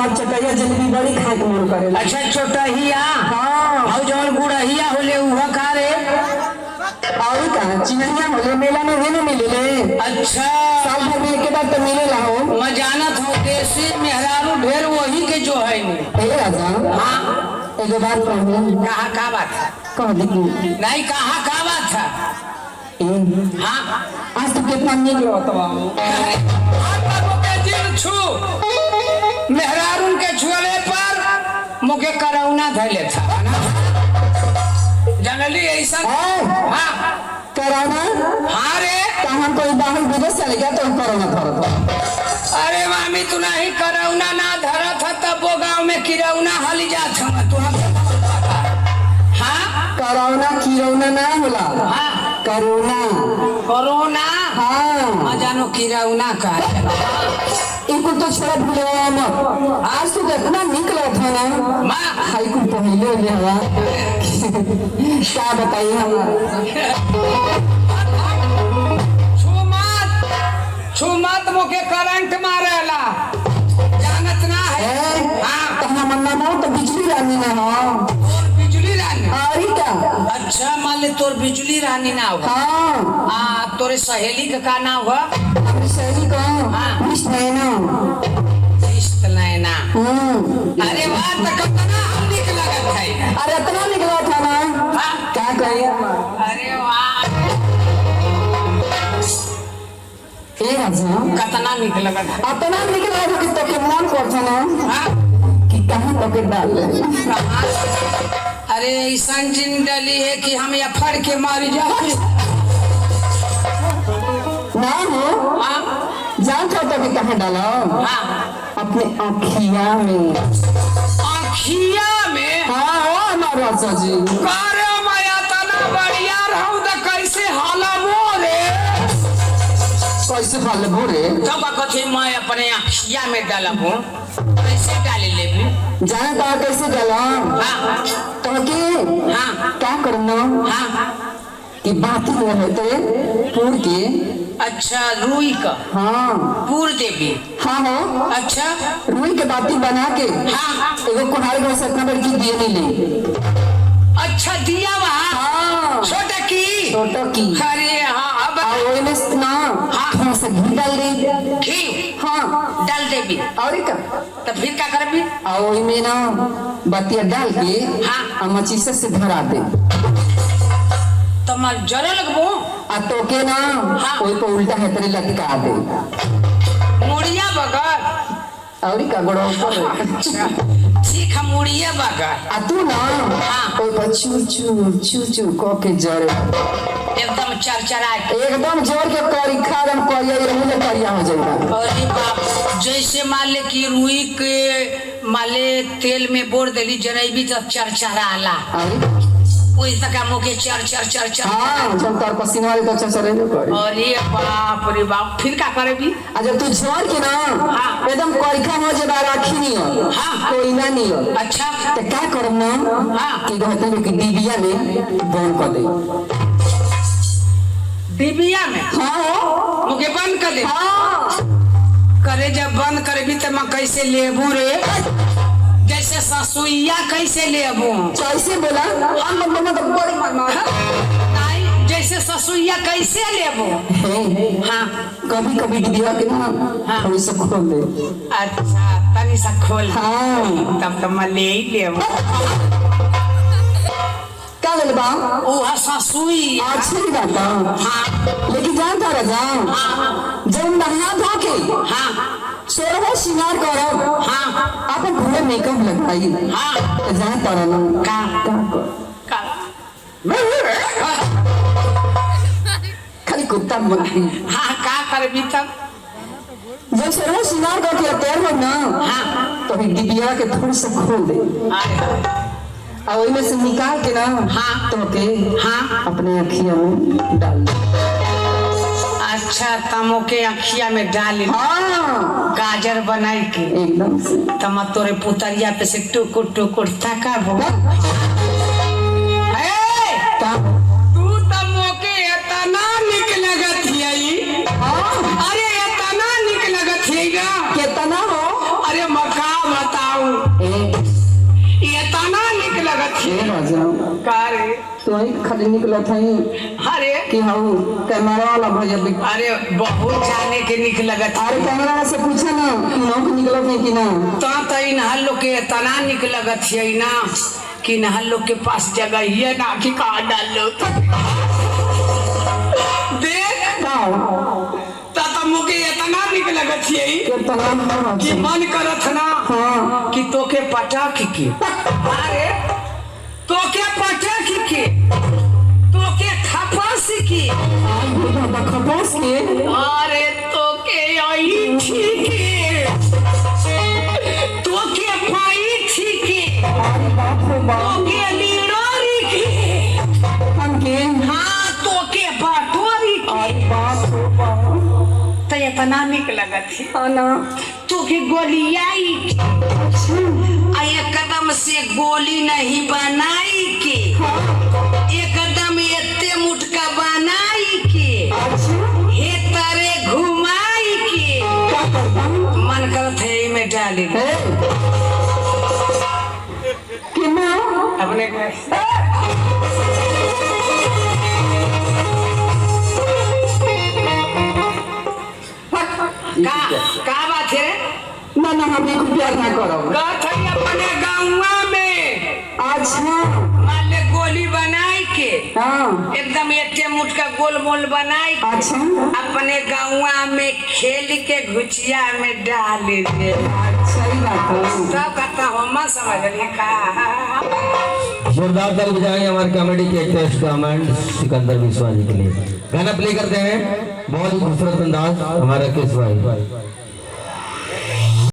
हमार चटैया जलेबी बड़ी खाए के मन करे। अच्छा चोटहिया हाँ और जौन गुड़हिया होले उहा का रे? और का चिड़िया होले मेला में भी नहीं मिले। अच्छा साल भर में एक बार तो मिले ला हो। मैं जानत हूँ देसी मेहरारू ढेर वही के जो है नहीं। ए राजा हाँ एक बार कहूँ कहाँ का बात है? कह दी नहीं कहाँ का बात है? हाँ आज तो कितना निक लगता मेहरारून के छुअले पर मुके करौना धैले था जानली ऐसा। हाँ कराना हाँ रे तो हम कोई बाहर विदेश चले गया तो कोरोना धरत। अरे मामी तू नहीं करौना ना धरत था तब वो गाँव में किरौना हली जात हम तू। हाँ कोरोना किरौना ना होला। हाँ कोरोना कोरोना। हाँ मैं जानो किरौना का इनको तो छोड़ भूले आज तो इतना निकला था ना माँ हाई को पहले ले हवा क्या बताइए हमारा छुमत मुके करंट मारेला जानत ना है। हाँ तो हम मन्ना बहुत तो बिजली रानी ना हो। बिजली रानी अरे क्या अच्छा मान ले तोर बिजली रानी ना हो। हाँ तोरे सहेली का नाम हुआ? अपनी सहेली को हाँ। मिस नैना। इश्क नैना। अरे वाह तो कितना हम निक लगत है। अरे इतना निकला था ना हाँ। क्या कहिए। अरे वाह ए राजा कितना निक लगत है। इतना निकला था कि तो के मन करता ना हाँ? कि कहाँ तो के डाल ले। अरे ऐसा जिन डली है कि हम या फड़ के मारी जाए ना हो हाँ जानता तो कि कहाँ डाला हाँ अपने आँखिया में। आँखिया में। हाँ हो हमारा राजा जी अरे माया तना बढ़िया रहूं तो कैसे हाला मोरे कैसे फल बोरे तब कथे मैं अपने आँखिया में डालबू कैसे डाले ले भी जाने कहा कैसे डाला हाँ तो के हाँ क्या करना हाँ कि बात ही रहते पूर के। अच्छा रुई का हाँ पूर देवी। हाँ हो अच्छा रुई के बाती बना के हाँ एगो कुहार घर से इतना बड़ी दिए नहीं ले। अच्छा दिया वहाँ हाँ छोटा की छोटा की अरे हाँ अब और में ना हाँ। थोड़ा सा घी डाल दे। घी हाँ डाल देवी और क्या तो फिर क्या करबी? और में ना बतिया डाल के हाँ। मचीसा से भरा दे तो मैं जरे लगबो आ तो के ना हाँ। कोई को उल्टा है तेरे लटका दे मुड़िया बगर। और का गोड़ा ऊपर अच्छा ठीक है मुड़िया बगर। आ तू ना हाँ। कोई को चू चू चू चू को के जरे एकदम चरचरा के एकदम जोर के करी खारम करिया ये मुझे करिया हो जाएगा। अरे बाप जैसे मान ले कि रुई के माले तेल में बोर देली जरेबी तो चरचराला अरे वैसा का मुके चर चर चर चर। हाँ जब तार पसीना वाले तो चचरे जो करे। अरे बाप रे बाप फिर क्या करेगी? आ जब तू जोर के ना हाँ। एकदम करिखा हो जे बार आखी नहीं हो हाँ। कोई ना नहीं हो अच्छा तो क्या करम ना हाँ। कि कहते हैं कि डिबिया में बंद कर दे। डिबिया में हाँ मुके बंद कर दे। हाँ करे जब बंद करेगी तो मैं कैसे लेबू रे? जैसे ससुइया कैसे लेबू? कैसे बोला हम मम्मा तो बड़ी मामा नहीं जैसे ससुइया कैसे लेबू? हाँ कभी कभी डिबिया के ना हाँ। थोड़ी सा खोल दे। अच्छा तनी सा खोल हाँ तब तो मैं ले ही लेबू। क्या बोले बा वो ससुई अच्छी भी बात है। हाँ लेकिन जानता राजा हाँ जब नहा धो के हाँ सोरह श्रृंगार करो हाँ अपन पूरे मेकअप लगाई हाँ तो जान पड़ा ना का खाली कुत्ता मक्खी हाँ का करबी तब? जब सोरह श्रृंगार करके तैयार हो ना हाँ तो डिबिया के थोड़ी सा खोल दे और वही में से निकाल के ना हाँ। तो के हाँ अपने अखियों में डाल दे। अच्छा तमो के अखिया में डाली हाँ गाजर बनाई के एकदम से तम तोरे पुतरिया पे से टुकुर टुकुर तकाबो। तू तमो के इतना निक लगत हियई। अरे इतना निक लगत हियई ना कितना हो अरे मका बता हे राजा का रे तो ही खाली निकलत हई अरे कि हाउ कैमरा वाला भैया भी अरे बहुत जाने के निक लगत अरे कैमरा वाला से पूछा ना कि नौक निकलत है कि ना तो इनहर लोग के तना निक लगत है ना कि इनहर लोग के पास जगह ही है ना कि कहा डाल लो देख ता मुके इतना निक लगत है के तनाव कि मन करत ना हां कि तोके पटाख के अरे तोके पटाख के तोके खपास की खपास के अरे तोके आई ठीक तोके पाई ठीक बाप रे बाप तोके लीडोरी की हम के हाँ तोके बाटोरी की बाप रे बाप तो इतना निक लगत है खाना तोके गोलियाई एकदम से गोली नहीं बनाई के एकदम एते मुटका बनाई के हे तारे घुमाई के मन करत है में डाली कि ना अपने का बात है ना ना हम एक प्यार ना करो बात है अपने गाँव में अच्छा मान ले गोली बनाई के हाँ एकदम एते मुटका गोल मोल बनाई के अच्छा अपने गाँव में खेल के घुचिया में डाल दे सही बात है सब कहता हम समझ लिया का जोरदार ताली बजाएंगे हमारे कॉमेडी के एक्ट्रेस कमांड सिकंदर विश्वास जी के लिए। गाना प्ले करते हैं बहुत ही खूबसूरत अंदाज हमारा केस भाई।